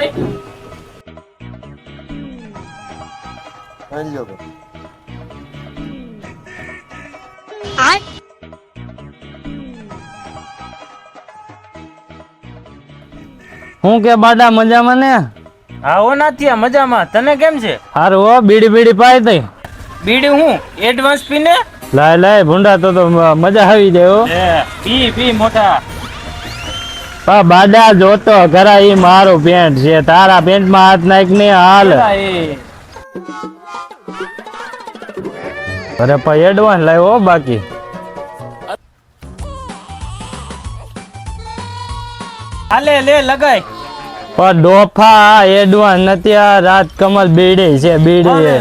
ભાઈ હેલો હું કે બાડા મજામાં ને? હા હો નાથિયા મજામાં. તને કેમ છે? હારું હો, બીડી બીડી પાઈ દઈ. બીડી હું એડવાન્સ પીને લાય લાય ભૂંડા તો મજા આવી જાય હો. પી મોટા. હા બાડા જોતો ઘરા ઈ મારું પેન્ટ છે, તારા પેન્ટ માં હાથ નાખ ને હાલ. અરે ભાઈ એડવાન્સ લાવ્યો હો બાકી. હાલે લે લગાય. પણ ડોફા એડવાન્સ નથી, આ રાત કમલ બીડી છે બીડી.